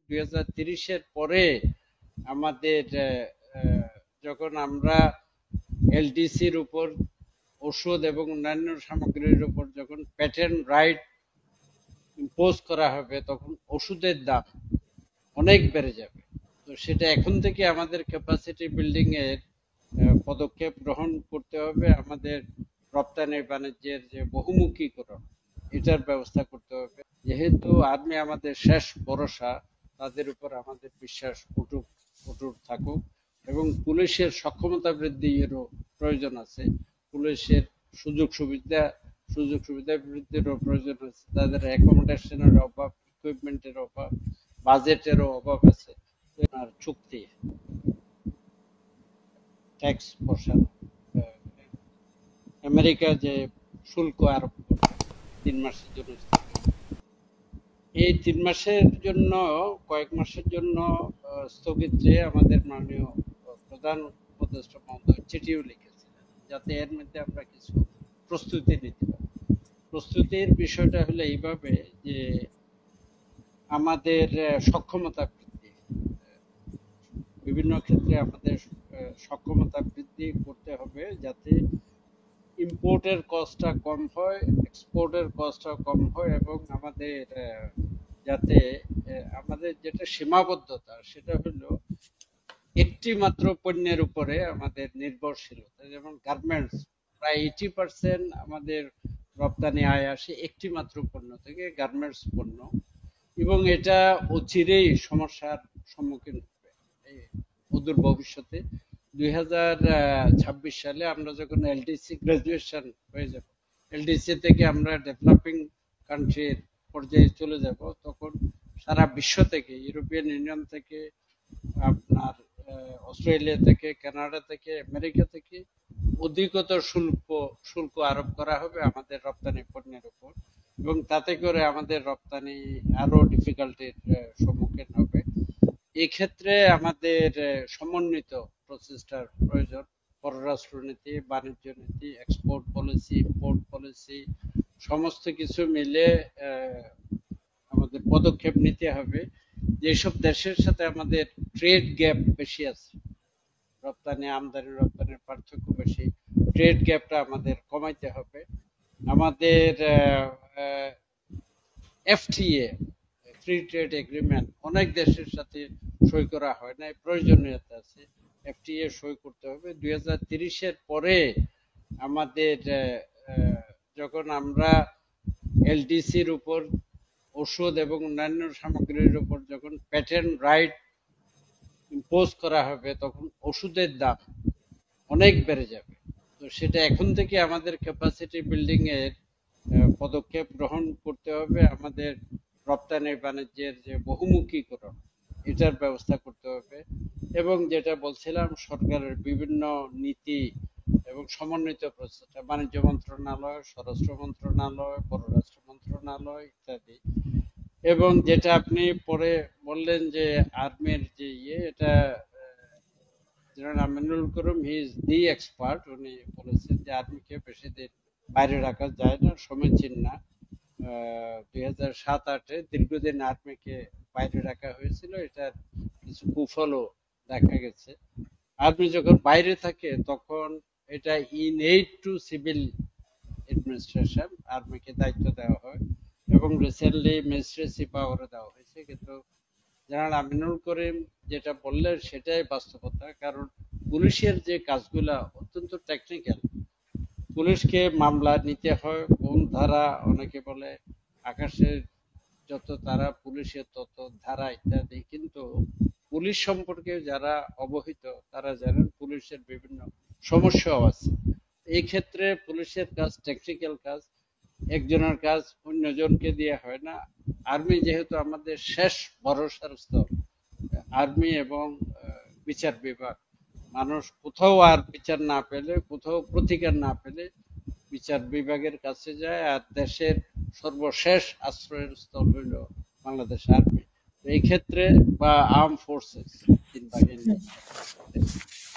2030-এর পরে আমাদের যখন আমরা এলডিসির উপর ওষুধ এবং অন্যান্য সামগ্রীর উপর যখন প্যাটেন্ট রাইট ইম্পোজ করা হবে তখন ওষুধের দাম অনেক বেড়ে যাবে। তো সেটা এখন থেকে আমাদের ক্যাপাসিটি বিল্ডিং এর পদক্ষেপ গ্রহণ করতে হবে। আমাদের রপ্তানি বাণিজ্যের যে বহুমুখীকরণ এটার ব্যবস্থা করতে হবে। যেহেতু আর্মি আমাদের শেষ ভরসা, তাদের উপর আমাদের বিশ্বাস অটুট থাকুক এবং পুলিশের সক্ষমতা বৃদ্ধিরও প্রয়োজন আছে। পুলিশের সুযোগ সুবিধা বৃদ্ধিরও প্রয়োজন আছে। তাদের অ্যাকোমোডেশনের অভাব, ইকুইপমেন্টের অভাব, বাজেটেরও অভাব আছে। আর চুক্তি ট্যাক্স বসানো, আমেরিকা যে শুল্ক আরোপ করবে 3 মাসের জন্য, এই 3 মাসের জন্য কয়েক মাসের জন্য স্থগিত চেয়ে আমাদের মাননীয় প্রধান উপদেষ্টা মহোদয় চিঠিও লিখেছিলেন, যাতে এর মধ্যে আমরা কিছু প্রস্তুতি নিতে পারি। প্রস্তুতির বিষয়টা হলো এইভাবে যে আমাদের সক্ষমতা বৃদ্ধি, বিভিন্ন ক্ষেত্রে আমাদের সক্ষমতা বৃদ্ধি করতে হবে যাতে ইম্পোর্টের কস্টটা কম হয়, এক্সপোর্টের কস্টটা কম হয় এবং আমাদের যাতে আমাদের যেটা সীমাবদ্ধতা সেটা হলো একটি মাত্র পণ্যের উপরে আমাদের নির্ভরশীলতা। যেমন গার্মেন্টস প্রায় 80% আমাদের রপ্তানি আয় আসে একটি মাত্র পণ্য থেকে, গার্মেন্টস পণ্য, এবং এটা অচিরেই সমস্যার সম্মুখীন হবে অদূর ভবিষ্যতে। 2026 সালে আমরা যখন এলডিসি গ্রাজুয়েশন হয়ে যাব, এলডিসি থেকে আমরা ডেভেলপিং কান্ট্রির পর্যায়ে চলে যাব, তখন সারা বিশ্ব থেকে, ইউরোপিয়ান ইউনিয়ন থেকে, আপনার অস্ট্রেলিয়া থেকে, কানাডা থেকে, আমেরিকা থেকে অধিকতর শুল্ক আরোপ করা হবে আমাদের রপ্তানি পণ্যের উপর, এবং তাতে করে আমাদের রপ্তানি আরো ডিফিকাল্টির সম্মুখীন হবে। এক্ষেত্রে আমাদের সমন্বিত প্রচেষ্টার প্রয়োজন। পররাষ্ট্রনীতি, বাণিজ্য নীতি, এক্সপোর্ট পলিসি, ইম্পোর্ট পলিসি, সমস্ত কিছু মিলে আমাদের পদক্ষেপ নিতে হবে। যেসব দেশের সাথে আমাদের ট্রেড গ্যাপ বেশি আছে, আমদানি রপ্তানির পার্থক্য বেশি, ট্রেড গ্যাপটা আমাদের কমাইতে হবে। আমাদের এফটিএ, ফ্রি ট্রেড এগ্রিমেন্ট, অনেক দেশের সাথে সই করা হয় না, প্রয়োজনীয়তা আছে, এফটিএ সই করতে হবে। 2030-এর পরে আমাদের যখন আমরা এলডিসির উপর ওষুধ এবং অন্যান্য সামগ্রীর উপর যখন প্যাটেন্ট রাইট ইম্পোজ করা হবে তখন ওষুধের দাম অনেক বেড়ে যাবে। তো সেটা এখন থেকে আমাদের ক্যাপাসিটি বিল্ডিং এর পদক্ষেপ গ্রহণ করতে হবে। আমাদের রপ্তানি বাণিজ্যের যে বহুমুখীকরণ এটার ব্যবস্থা করতে হবে, এবং যেটা বলছিলাম সরকারের বিভিন্ন নীতি এবং সমন্বিত প্রচেষ্টা, বাণিজ্য মন্ত্রণালয়, স্বরাষ্ট্র মন্ত্রণালয়, পররাষ্ট্র মন্ত্রণালয় ইত্যাদি। এবং যেটা আপনি পরে বললেন যে আর্মির যে এটা general Aminul Karim, he is the expert, উনি বলেছেন যে আর্মিকে বেশি দিন বাইরে রাখা যায় না, সমীচীন না। 2007-08-এ দীর্ঘদিন আর্মিকে বাইরে রাখা হয়েছিল, এটার কিছু কুফলও দেখা গেছে। আর্মি যখন বাইরে থাকে তখন এটা ইনএইড টু সিভিল অ্যাডমিনিস্ট্রেশন, আর্মিকে দায়িত্ব দেওয়া হয় এবং রিসেন্টলি ম্যাজিস্ট্রেসি পাওয়ারে দেওয়া হয়েছে। কিন্তু জেনারেল আমিনুল করিম যেটা বললেন সেটাই বাস্তবতা, কারণ পুলিশের যে কাজগুলা অত্যন্ত টেকনিক্যাল, পুলিশকে মামলা নিতে হয় কোন ধারা, অনেকে বলে আকাশের যত তারা পুলিশের তত ধারা ইত্যাদি, কিন্তু পুলিশ সম্পর্কে যারা অবহিত তারা জানেন পুলিশের বিভিন্ন সমস্যাও আছে। এই ক্ষেত্রে পুলিশের কাজ টেকনিক্যাল কাজ, একজনের কাজ অন্যজনকে দিয়ে হয় না। আর্মি যেহেতু আমাদের শেষ ভরসার স্তর, আর্মি এবং বিচার বিভাগ, মানুষ কোথাও আর বিচার না পেলে, কোথাও প্রতিকার না পেলে বিচার বিভাগের কাছে যায়, আর দেশের সর্বশেষ আশ্রয়ের স্থল হইল বাংলাদেশ আর্মি। এই ক্ষেত্রে বা আর্ম ফোর্সেস,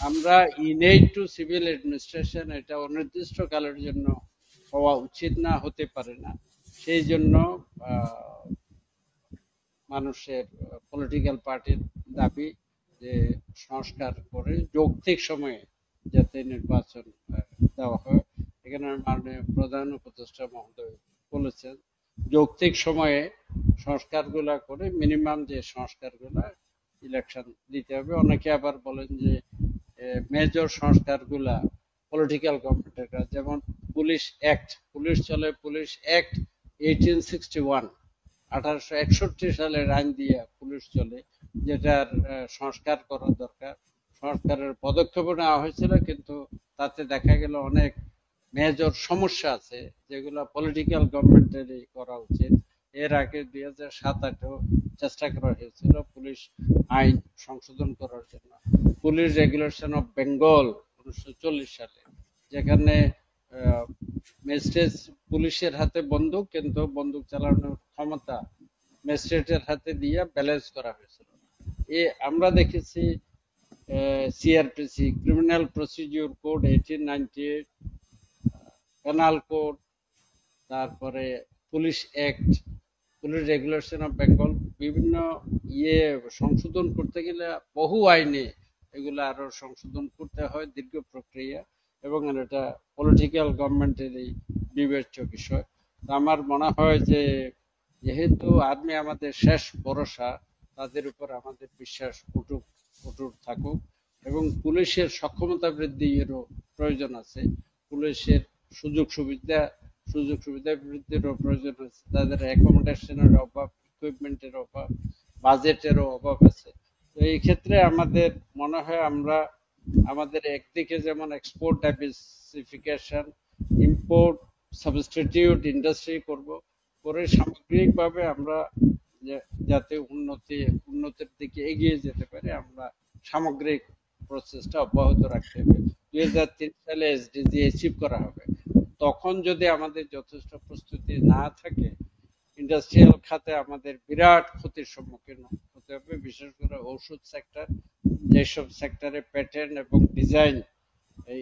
আমরা ইনএইড টু সিভিল অ্যাডমিনিস্ট্রেশন এটা অনির্দিষ্ট কালের জন্য হওয়া উচিত না, হতে পারে না। সেই জন্য মানুষের পলিটিক্যাল পার্টির দাবি যে সংস্কার করে যৌক্তিক সময়ে যাতে নির্বাচন দেওয়া হয়। এখানে মাননীয় প্রধান উপদেষ্টা মহোদয় বলেছেন যৌক্তিক সময়ে সংস্কারগুলা করে মিনিমাম যে সংস্কারগুলা ইলেকশন দিতে হবে। অনেকে আবার বলেন যে মেজর সংস্কারগুলা পলিটিক্যাল গভর্নমেন্টের কাজ, যেমন পুলিশ অ্যাক্ট, পুলিশ চলে পুলিশ অ্যাক্ট 1861, 1861 সালের আইন দিয়ে পুলিশ চলে, যেটার সংস্কার করা দরকার। সংস্কারের পদক্ষেপ নেওয়া হয়েছিল, কিন্তু তাতে দেখা গেল অনেক মেজর সমস্যা আছে যেগুলো পলিটিক্যাল গভর্নমেন্টেরই করা উচিত। এর আগে 2007-08 চেষ্টা করা হয়েছিল পুলিশ আইন সংশোধন করার জন্য। পুলিশ রেগুলেশন অফ বেঙ্গল 1940 সালে, যেখানে ম্যাজিস্ট্রেট, পুলিশের হাতে বন্দুক কিন্তু বন্দুক চালানোর ক্ষমতা ম্যাজিস্ট্রেটের হাতে দিয়ে ব্যালেন্স করা হয়েছিল। আমরা দেখেছি CrPC, criminal procedure code 1898, penal code, তারপরে police act, police regulation of Bengal, বিভিন্ন সংশোধন করতে গেলে বহু আইনে এগুলো আরো সংশোধন করতে হয়, দীর্ঘ প্রক্রিয়া, এবং এটা পলিটিক্যাল গভর্নমেন্টেরই বিবেচ্য বিষয়। আমার মনে হয় যে যেহেতু আর্মি আমাদের শেষ ভরসা, তাদের উপর আমাদের বিশ্বাস অটুট থাকুক, এবং পুলিশের সক্ষমতা বৃদ্ধিরও প্রয়োজন আছে, পুলিশের সুযোগ সুবিধা বৃদ্ধিরও প্রয়োজন আছে, তাদের অ্যাকোমোডেশনের অভাব, ইকুইপমেন্টের অভাব, বাজেটেরও অভাব আছে। তো এই ক্ষেত্রে আমাদের মনে হয় আমরা আমাদের একদিকে যেমন export diversification, import substitute industry করব, করে সামগ্রিকভাবে আমরা যাতে উন্নতির দিকে এগিয়ে যেতে পারি, আমরা সামগ্রিক প্রসেসটা অব্যাহত রাখতে হবে। 2003 সালে এসডিজি অ্যাচিভ করা হবে। তখন যদি আমাদের যথেষ্ট প্রস্তুতি না থাকে, ইন্ডাস্ট্রিয়াল খাতে আমাদের বিরাট ক্ষতির সম্মুখীন হতে হবে, বিশেষ করে ঔষধ সেক্টর, যেসব সেক্টরে প্যাটেন্ট এবং ডিজাইন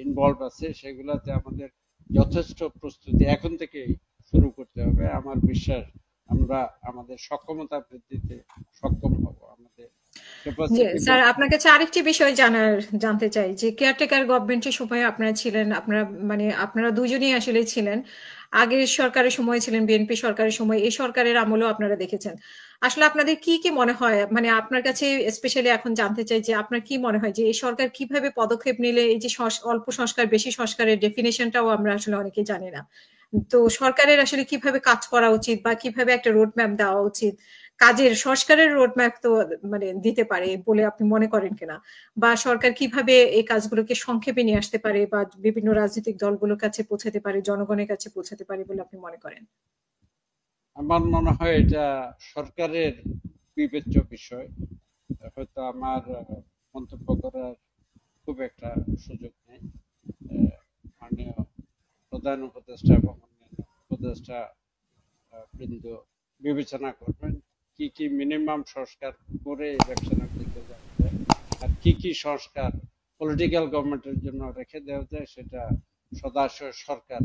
ইনভলভ আছে, সেগুলোতে আমাদের যথেষ্ট প্রস্তুতি এখন থেকে শুরু করতে হবে। আমার বিশ্বাস আমরা আমাদের সক্ষমতা বৃদ্ধিতে সক্ষম হব। আমাদের স্যার, আপনার কাছে আরেকটি বিষয় জানতে চাই যে কেয়ারটেকার গভর্নমেন্টের সময় আপনারা ছিলেন, আপনারা দুজনেই আসলে ছিলেন। আগের সরকারের সময় ছিলেন, বিএনপি সরকারের সময়, এই সরকারের আমলেও আপনারা দেখেছেন। আসলে আপনাদের কি মনে হয়, আপনার কাছে স্পেশালি এখন জানতে চাই যে আপনার কি মনে হয় যে এই সরকার কিভাবে পদক্ষেপ নিলে এই যে অল্প সংস্কার বেশি সংস্কারের ডেফিনেশনটাও আমরা আসলে অনেকে জানি না। তো সরকারের আসলে কিভাবে কাজ করা উচিত বা কিভাবে একটা রোড ম্যাপ দেওয়া উচিত, কাজের সংস্কারের রোড ম্যাপ তো দিতে পারে বলে আপনি মনে করেন কিনা, বা সরকার কিভাবে এই কাজগুলোকে সংক্ষেপে নিয়ে আসতে পারে বা বিভিন্ন রাজনৈতিক দলগুলোর কাছে পৌঁছাতে পারে, জনগণের কাছে পৌঁছাতে পারে বলে আপনি মনে করেন? আমার মনে হয় এটা সরকারের বিবেচ্য বিষয়। হয়তো আমার মন্তব্য করার খুব একটা সুযোগ নেই। মাননীয় প্রধান উপদেষ্টা এবং অন্যান্য উপদেষ্টা বৃন্দ বিবেচনা করবেন কি কি মিনিমাম সংস্কার করে ইলেকশনের দিকে যাওয়া যায়, আর কি সংস্কার পলিটিক্যাল গভর্নমেন্টের জন্য রেখে দেওয়া যায়, সেটা সদাশয় সরকার